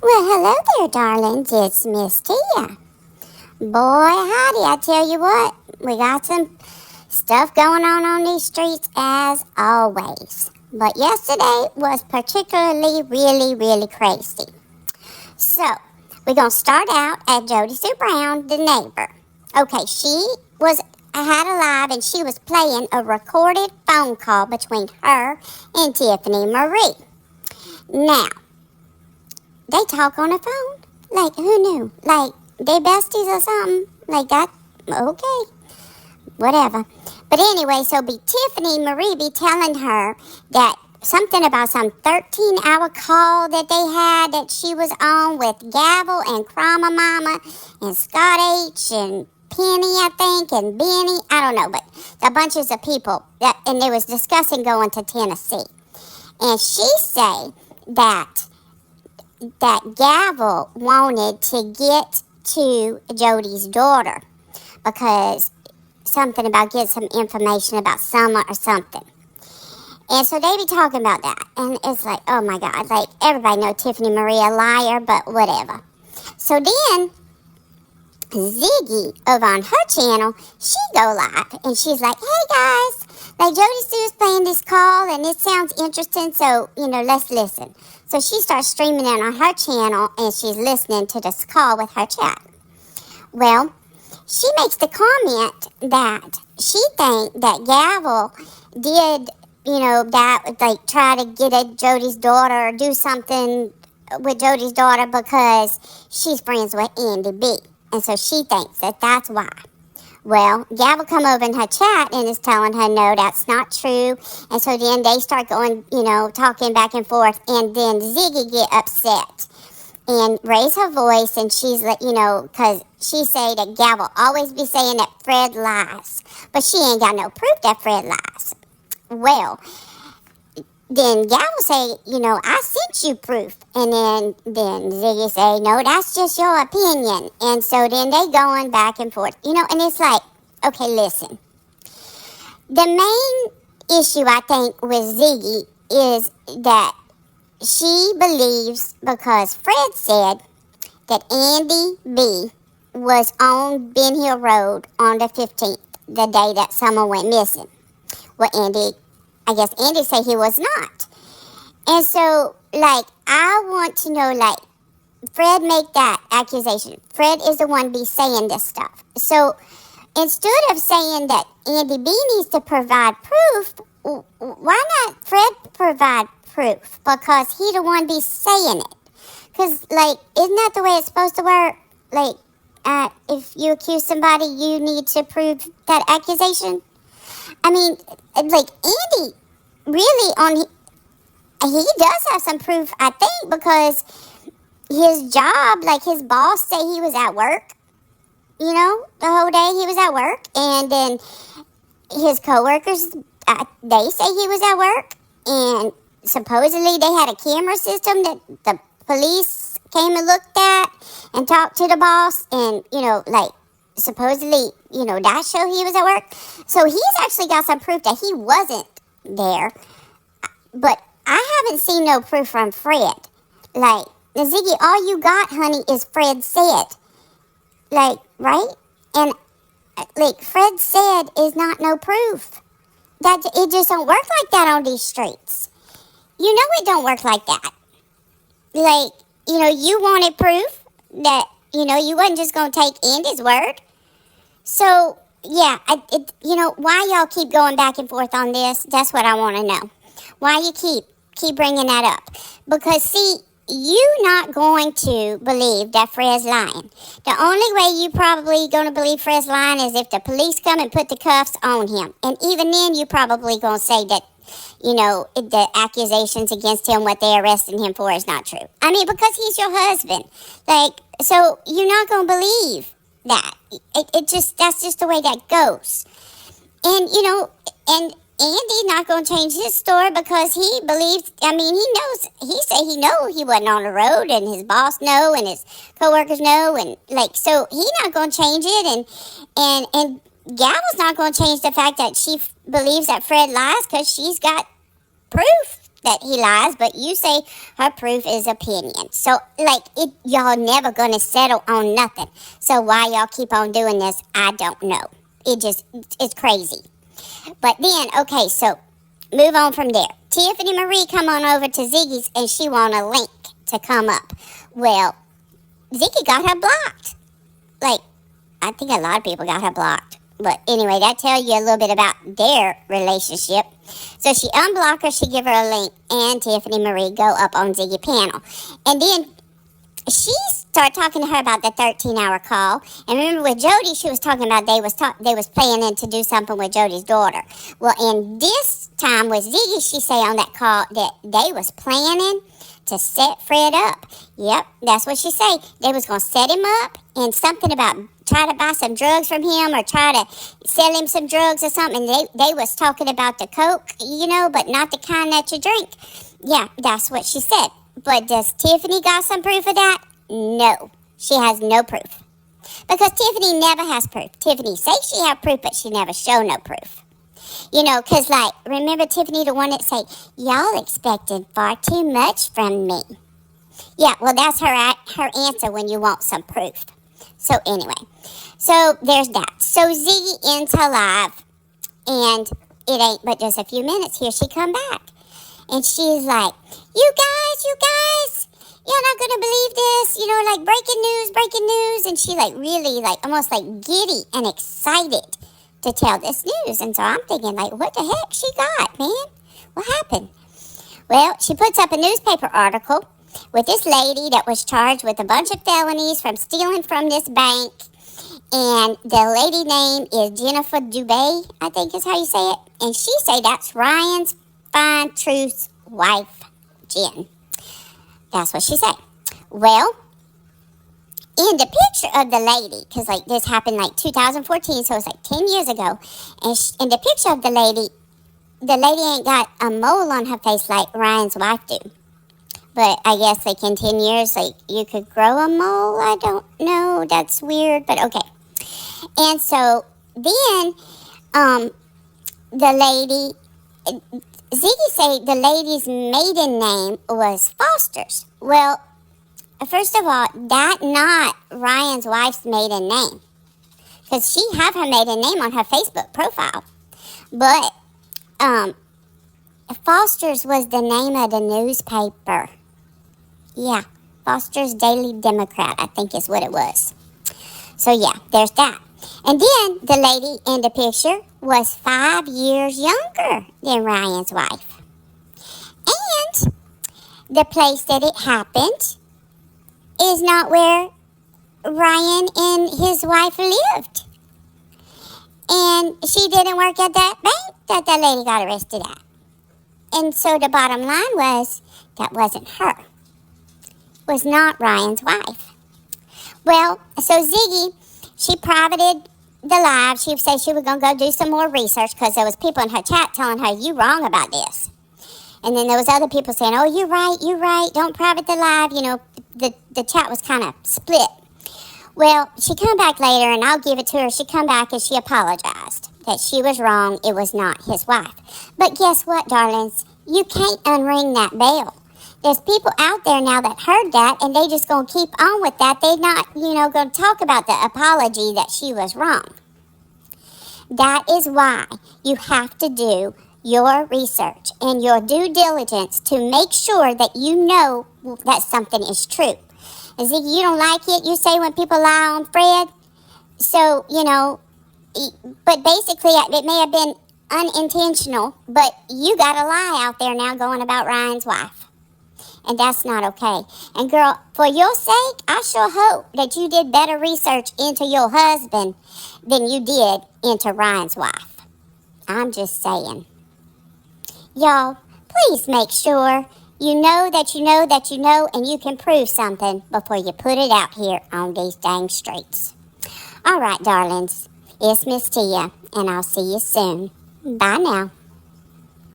Well, hello there, darlings. It's Miss Tia. Boy, howdy, I tell you what, we got some stuff going on these streets as always. But yesterday was particularly really crazy. So, we're going to start out at Jody Sue Brown, the neighbor. Okay, I had a live and she was playing a recorded phone call between her and Tiffany Marie. Now, they talk on the phone. Like, who knew? Like, they besties or something? Like that? Okay. Whatever. But anyway, so Tiffany Marie be telling her that something about some 13-hour call that they had that she was on with Gavel and Krama Mama and Scott H. and Penny, I think, and Benny. I don't know, but a bunches of people. And they was discussing going to Tennessee. And she say that Gavel wanted to get to Jody's daughter because something about get some information about Summer or something. And so they be talking about that. And it's like, oh my God, like everybody know Tiffany Marie a liar, but whatever. So then Ziggy over on her channel, she go live and she's like, hey guys, like Jody Sue's playing this call and it sounds interesting, so, let's listen. So she starts streaming it on her channel and she's listening to this call with her chat. Well, she makes the comment that she think that Gavel did, that, like try to get at Jody's daughter or do something with Jody's daughter because she's friends with Andy B. And so she thinks that that's why. Well, Gavel come over in her chat and is telling her, no, that's not true. And so then they start going, talking back and forth. And then Ziggy get upset and raise her voice. And she's like, because she say that Gavel always be saying that Fred lies. But she ain't got no proof that Fred lies. Well, then Gavel say, I sent you proof. And then Ziggy say, no, that's just your opinion. And so then they going back and forth, and it's like, okay, listen. The main issue, I think, with Ziggy is that she believes because Fred said that Andy B was on Ben Hill Road on the 15th, the day that Summer went missing. Well, I guess Andy said he was not. And so, I want to know, Fred make that accusation. Fred is the one be saying this stuff. So, instead of saying that Andy B needs to provide proof, why not Fred provide proof? Because he the one be saying it. Because, isn't that the way it's supposed to work? If you accuse somebody, you need to prove that accusation? I mean, Andy really he does have some proof, I think, because his job, his boss say he was at work, the whole day he was at work, and then his coworkers, they say he was at work, and supposedly they had a camera system that the police came and looked at and talked to the boss, and, supposedly, that show he was at work. So he's actually got some proof that he wasn't there, but I haven't seen no proof from Fred. Ziggy, all you got, honey, is Fred said. Right? And, Fred said is not no proof. That it just don't work like that on these streets. It don't work like that. You wanted proof that, you wasn't just going to take Andy's word. So, yeah, why y'all keep going back and forth on this? That's what I want to know. Why you keep bringing that up? Because, see, you not going to believe that Fred's lying. The only way you probably going to believe Fred's lying is if the police come and put the cuffs on him. And even then, you probably going to say that, the accusations against him, what they arresting him for is not true. I mean, because he's your husband. So you're not going to believe that. That's just the way that goes. And, and Andy not going to change his story because he believes, he know he wasn't on the road, and his boss know, and his coworkers know, and so he not going to change it, and Gavel's not going to change the fact that she believes that Fred lies because she's got proof that he lies, but you say her proof is opinion. So, like, y'all never gonna settle on nothing. So why y'all keep on doing this, I don't know. It's crazy. But then, okay, so move on from there. Tiffany Marie come on over to Ziggy's and she want a link to come up. Well, Ziggy got her blocked. Like, I think a lot of people got her blocked. But anyway, that tells you a little bit about their relationship. So she unblocked her, she give her a link, and Tiffany Marie go up on Ziggy panel. And then she started talking to her about the 13-hour call. And remember with Jody, she was talking about they was planning to do something with Jody's daughter. Well, in this time with Ziggy, she say on that call that they was planning to set Fred up. Yep, that's what she say. They was going to set him up and something about try to buy some drugs from him or try to sell him some drugs or something. They was talking about the coke, but not the kind that you drink. Yeah, that's what she said. But does Tiffany got some proof of that? No, she has no proof. Because Tiffany never has proof. Tiffany say she have proof, but she never show no proof. Because, like, remember Tiffany, the one that say, y'all expected far too much from me. Yeah, well, that's her answer when you want some proof. So, anyway, so there's that. So, Ziggy ends her live, and it ain't but just a few minutes. Here she come back. And she's like, you guys, you're not going to believe this, like breaking news. And she, like, really, like, almost, like, giddy and excited to tell this news. And so I'm thinking, like, what the heck she got, man? What happened? Well, she puts up a newspaper article with this lady that was charged with a bunch of felonies from stealing from this bank. And the lady name is Jennifer Dubé, I think is how you say it. And she say that's Ryan's fine truth's wife, Jen. That's what she said. Well, in the picture of the lady, because, like, this happened, like, 2014, so it's, like, 10 years ago. And in the picture of the lady ain't got a mole on her face like Ryan's wife do. But I guess, like, in 10 years, like, you could grow a mole. I don't know. That's weird, but okay. And so then the lady, Ziggy say the lady's maiden name was Foster's. Well, first of all, that not Ryan's wife's maiden name. Because she have her maiden name on her Facebook profile. But Foster's was the name of the newspaper. Yeah, Foster's Daily Democrat, I think is what it was. So yeah, there's that. And then the lady in the picture was 5 years younger than Ryan's wife. And the place that it happened is not where Ryan and his wife lived. And she didn't work at that bank that the lady got arrested at. And so the bottom line was, that wasn't her. Was not Ryan's wife. Well, so Ziggy, she privated the live. She said she was going to go do some more research because there was people in her chat telling her, you wrong about this. And then there was other people saying, oh, you're right, don't private the live. The chat was kind of split. Well, she come back later, and I'll give it to her. She come back and she apologized that she was wrong. It was not his wife. But guess what, darlings? You can't unring that bell. There's people out there now that heard that, and they just going to keep on with that. They're not, going to talk about the apology that she was wrong. That is why you have to do your research and your due diligence to make sure that you know that something is true. And see, you don't like it, you say when people lie on Fred. So, but basically it may have been unintentional, but you got a lie out there now going about Ryan's wife. And that's not okay. And girl, for your sake, I sure hope that you did better research into your husband than you did into Ryan's wife. I'm just saying. Y'all, please make sure you know that you know that you know, and you can prove something before you put it out here on these dang streets. All right, darlings, it's Miss Tia, and I'll see you soon. Bye now.